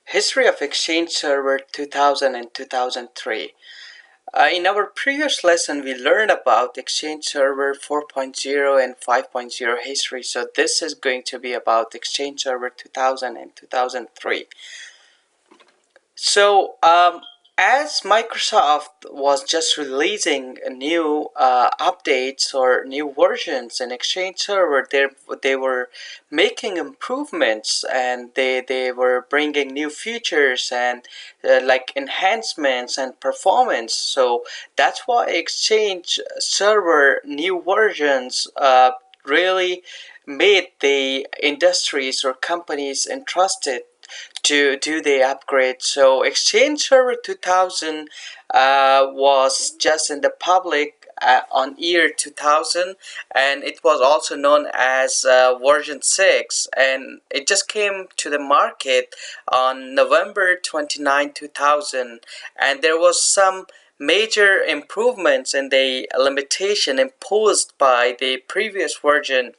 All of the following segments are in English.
History of Exchange Server 2000 and 2003. In our previous lesson, we learned about Exchange Server 4.0 and 5.0 history. So this is going to be about Exchange Server 2000 and 2003. So as Microsoft was just releasing new updates or new versions in Exchange Server, they were making improvements, and they were bringing new features and like enhancements and performance. So that's why Exchange Server new versions really made the industries or companies interested to do the upgrade. So Exchange Server 2000 was just in the public on year 2000, and it was also known as version 6, and it just came to the market on November 29, 2000, and there was some major improvements in the limitation imposed by the previous version.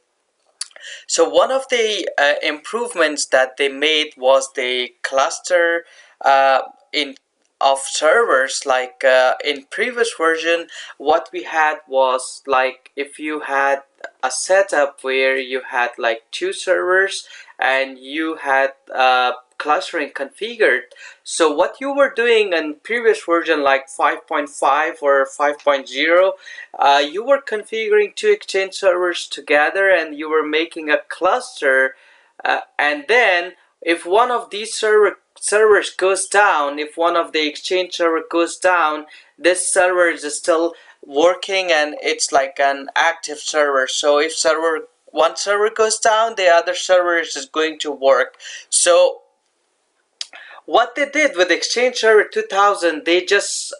So one of the improvements that they made was the cluster uh, in of servers. Like in previous version, what we had was like if you had a setup where you had like two servers and you had clustering configured. So what you were doing in previous version like 5.5 or 5.0, you were configuring two Exchange servers together, and you were making a cluster, and then if one of these servers goes down, if one of the Exchange server goes down, this server is still working and it's like an active server. So if one server goes down, the other server is going to work. So what they did with Exchange Server 2000, they just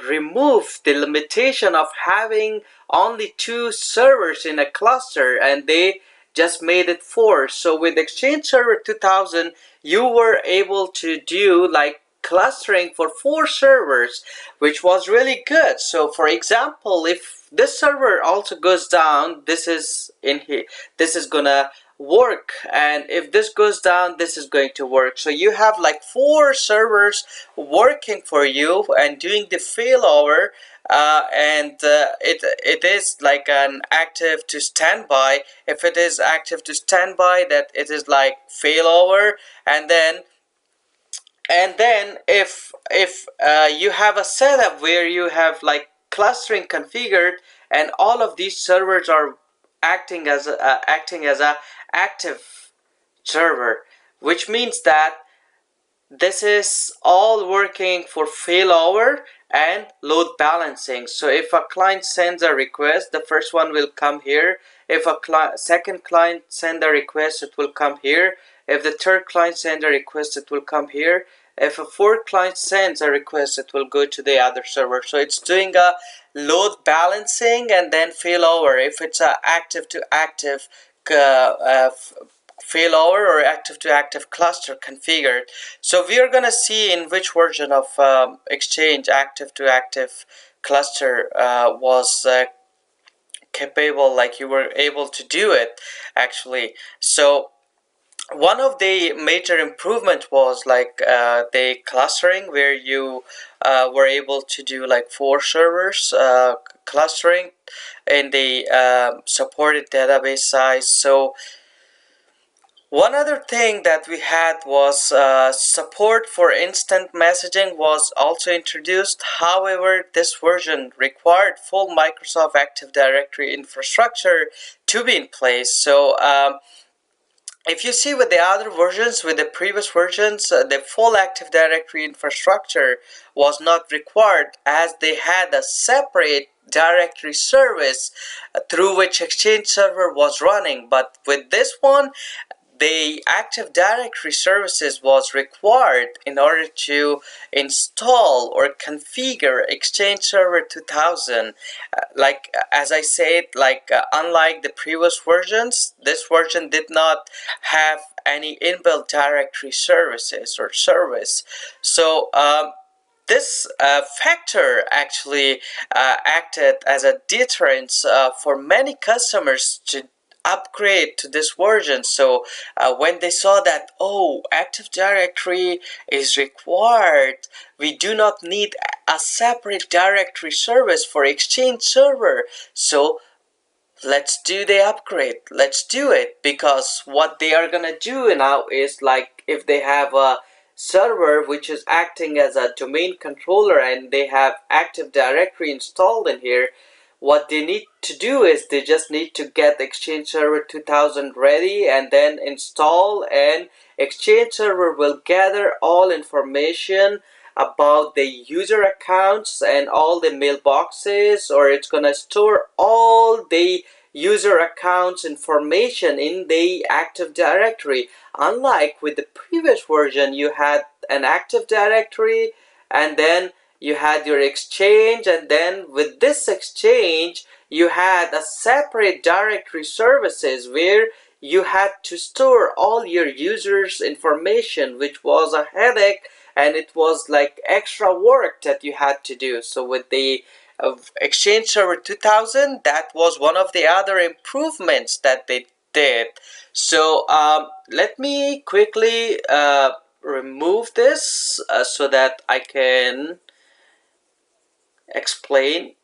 removed the limitation of having only two servers in a cluster, and they just made it four. So with Exchange Server 2000, you were able to do like clustering for four servers, which was really good. So for example, if this server also goes down, this is in here, this is gonna work, and if this goes down, this is going to work. So you have like four servers working for you and doing the failover, and it is like an active to standby. If it is active to standby, that it is like failover. And then if you have a setup where you have like clustering configured, and all of these servers are acting as a active server, which means that this is all working for failover and load balancing. So if a client sends a request, the first one will come here. If a second client sends a request, it will come here. If the third client sends a request, it will come here. If a fourth client sends a request, it will go to the other server. So it's doing a load balancing and then failover. If it's a active to active failover or active to active cluster configured. So we are going to see in which version of Exchange active to active cluster was capable, like you were able to do it actually. So one of the major improvement was like the clustering, where you were able to do like four servers clustering in the supported database size. So one other thing that we had was support for instant messaging was also introduced. However, this version required full Microsoft Active Directory infrastructure to be in place. So if you see with the other versions, with the previous versions, the full Active Directory infrastructure was not required, as they had a separate directory service through which Exchange Server was running. But with this one, the Active Directory services was required in order to install or configure Exchange Server 2000. Like as I said, like unlike the previous versions, this version did not have any inbuilt directory services or service. So this factor actually acted as a deterrence for many customers to upgrade to this version. So when they saw that, oh, Active Directory is required, we do not need a separate directory service for Exchange Server. So let's do the upgrade. Let's do it, because what they are gonna do now is, like, if they have a server which is acting as a domain controller and they have Active Directory installed in here, what they need to do is they just need to get Exchange Server 2000 ready and then install, and Exchange Server will gather all information about the user accounts and all the mailboxes, or it's gonna store all the user accounts information in the Active Directory. Unlike with the previous version, you had an Active Directory and then you had your Exchange, and then with this Exchange you had a separate directory services where you had to store all your users information, which was a headache, and it was like extra work that you had to do. So with the Exchange Server 2000, that was one of the other improvements that they did. So let me quickly remove this so that I can explain.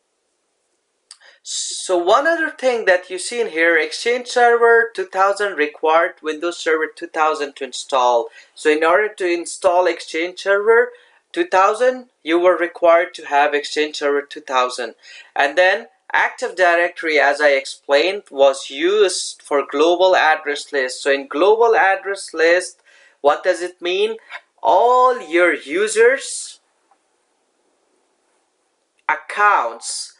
So one other thing that you see in here, Exchange Server 2000 required Windows Server 2000 to install. So in order to install Exchange Server 2000, you were required to have Exchange Server 2000. And then Active Directory, as I explained, was used for global address list. So in global address list, what does it mean? All your users, accounts,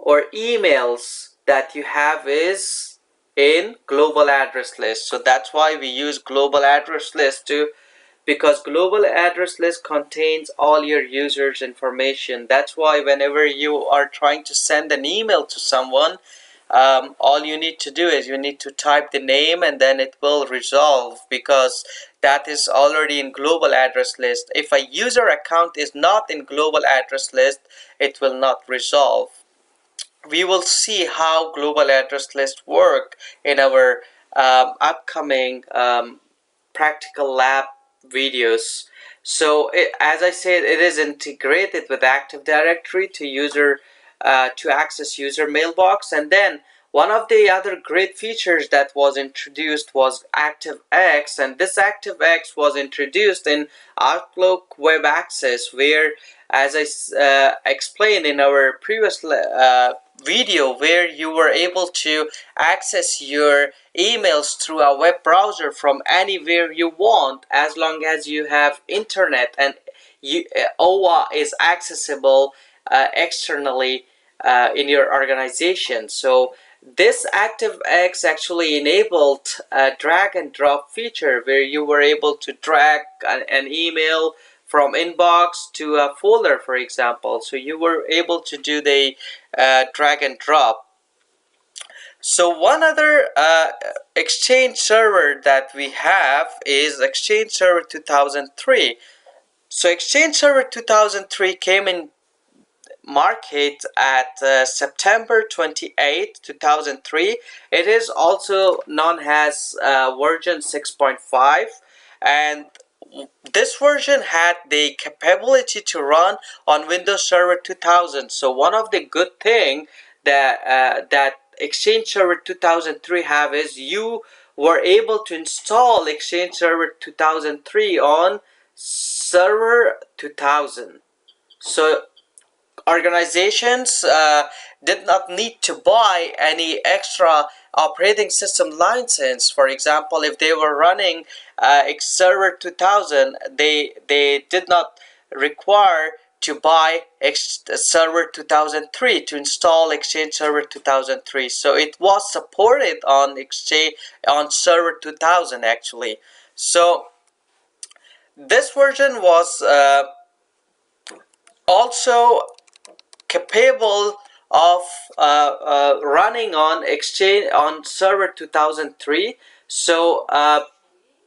or emails that you have is in global address list. So that's why we use global address list too, because global address list contains all your users information. That's why whenever you are trying to send an email to someone, all you need to do is you need to type the name and then it will resolve, because that is already in global address list. If a user account is not in global address list, it will not resolve. We will see how global address list work in our upcoming practical lab videos. So as I said, it is integrated with Active Directory to access user mailbox. And then one of the other great features that was introduced was Activex, and this Activex was introduced in Outlook Web Access, where, as I explained in our previous video, where you were able to access your emails through a web browser from anywhere you want, as long as you have internet and OWA is accessible externally in your organization. So this ActiveX actually enabled a drag and drop feature where you were able to drag an email from inbox to a folder, for example. So you were able to do the drag and drop. So one other Exchange server that we have is Exchange Server 2003. So Exchange Server 2003 came in market at September 28, 2003. It is also known as version 6.5, and this version had the capability to run on Windows Server 2000. So one of the good thing that Exchange Server 2003 have is you were able to install Exchange Server 2003 on Server 2000. So organizations did not need to buy any extra operating system license. For example, if they were running Server 2000, they did not require to buy Server 2003 to install Exchange Server 2003. So it was supported on Server 2000 actually. So this version was also capable of running on Server 2003. So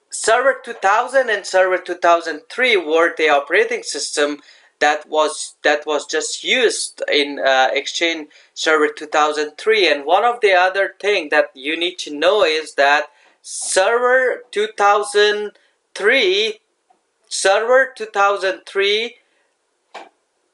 Server 2000 and Server 2003 were the operating system that was just used in Exchange Server 2003. And one of the other thing that you need to know is that Server 2003 Server 2003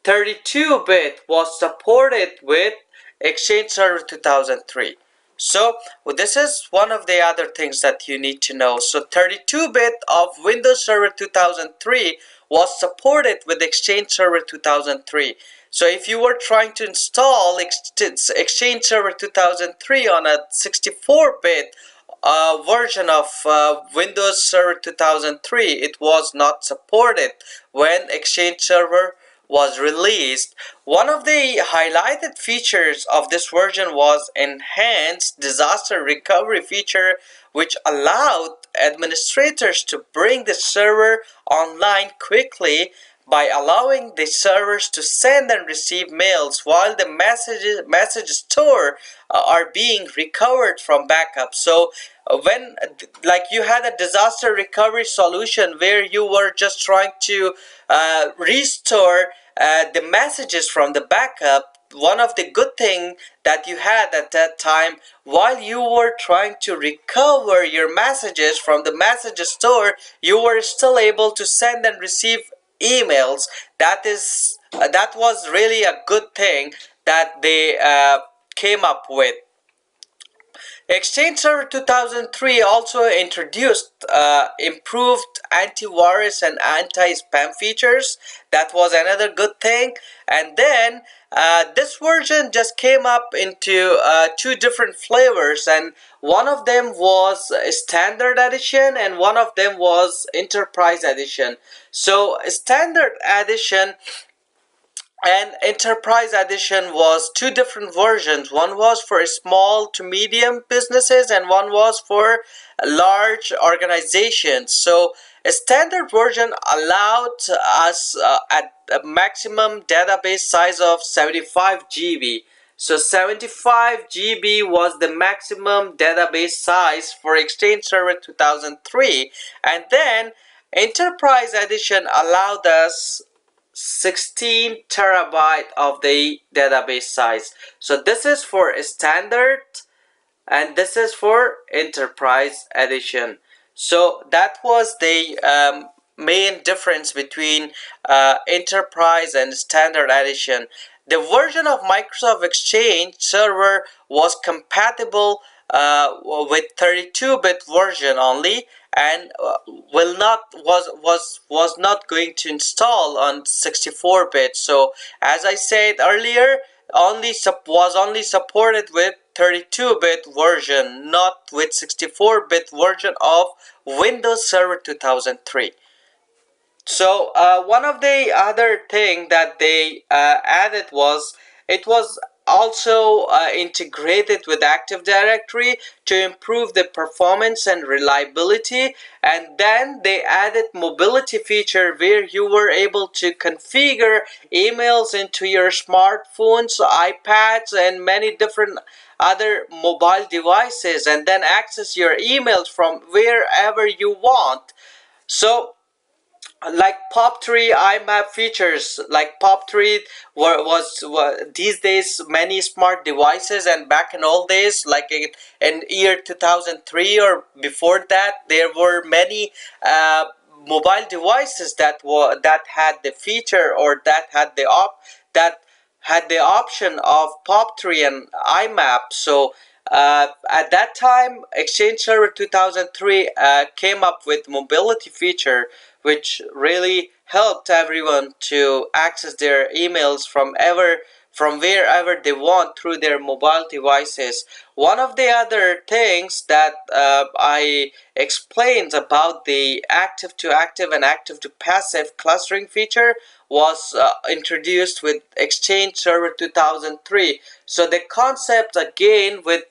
32-bit was supported with Exchange Server 2003. So this is one of the other things that you need to know. So 32-bit of Windows Server 2003 was supported with Exchange Server 2003. So if you were trying to install Exchange Server 2003 on a 64-bit version of Windows Server 2003, it was not supported when Exchange Server was released. One of the highlighted features of this version was enhanced disaster recovery feature, which allowed administrators to bring the server online quickly by allowing the servers to send and receive mails while the messages stored are being recovered from backup. So when like you had a disaster recovery solution where you were just trying to restore the messages from the backup, one of the good thing that you had at that time, while you were trying to recover your messages from the messages store, you were still able to send and receive emails. That was really a good thing that they came up with. Exchange Server 2003 also introduced improved antivirus and anti-spam features. That was another good thing. And then this version just came up into two different flavors, and one of them was Standard Edition and one of them was Enterprise Edition. So Standard Edition and Enterprise Edition was two different versions. One was for small to medium businesses and one was for large organizations. So a standard version allowed us at a maximum database size of 75 GB. So 75 GB was the maximum database size for Exchange Server 2003. And then Enterprise Edition allowed us 16 terabyte of the database size. So this is for standard and this is for Enterprise Edition. So that was the main difference between Enterprise and Standard Edition. The version of Microsoft Exchange Server was compatible with 32-bit version only, and will not was not going to install on 64-bit. So as I said earlier, was only supported with 32-bit version, not with 64-bit version of Windows Server 2003. So one of the other thing that they added was it was also integrated with Active Directory to improve the performance and reliability. And then they added mobility feature where you were able to configure emails into your smartphones, iPads, and many different other mobile devices, and then access your emails from wherever you want. So like POP3 IMAP features, like POP3 was these days many smart devices, and back in old days, like in year 2003 or before that, there were many mobile devices that had the feature or that had the option of POP3 and IMAP. So at that time, Exchange Server 2003 came up with mobility feature, which really helped everyone to access their emails from wherever they want through their mobile devices. One of the other things that I explained about the active to active and active to passive clustering feature was introduced with Exchange Server 2003. So the concept again with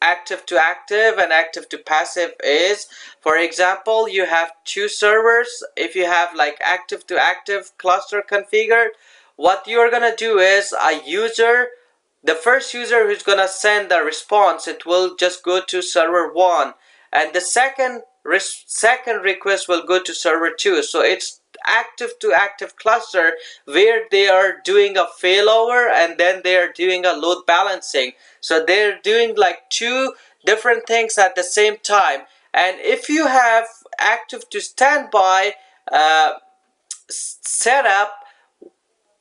active to active and active to passive is, for example, you have two servers. If you have like active to active cluster configured, what you're gonna do is the first user who's gonna send the response, it will just go to server 1, and the second request will go to server 2. So it's active to active cluster where they are doing a failover and then they are doing a load balancing. So they're doing like two different things at the same time. And if you have active to standby setup,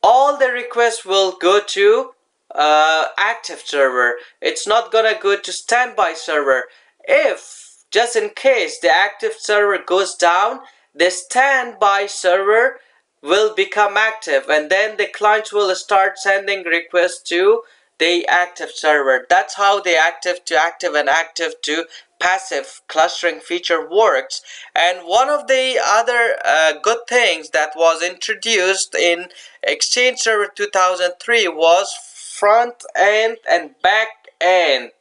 all the requests will go to active server. It's not gonna go to standby server. If just in case the active server goes down, the standby server will become active, and then the clients will start sending requests to the active server. That's how the active to active and active to passive clustering feature works. And one of the other good things that was introduced in Exchange Server 2003 was front end and back end.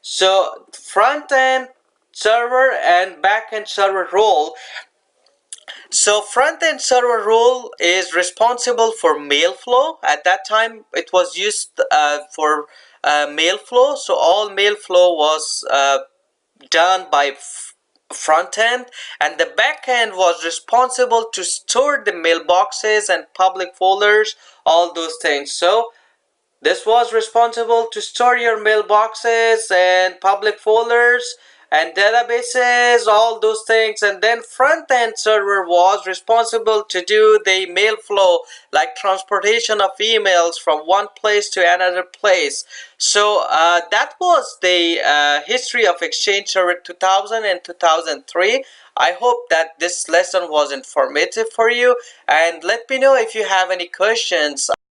So front end server and back end server role. So front-end server role is responsible for mail flow. At that time, it was used for mail flow. So all mail flow was done by front end, and the back end was responsible to store the mailboxes and public folders, all those things. So this was responsible to store your mailboxes and public folders and databases, all those things. And then front-end server was responsible to do the mail flow, like transportation of emails from one place to another place. So that was the history of Exchange Server 2000 and 2003. I hope that this lesson was informative for you, and let me know if you have any questions.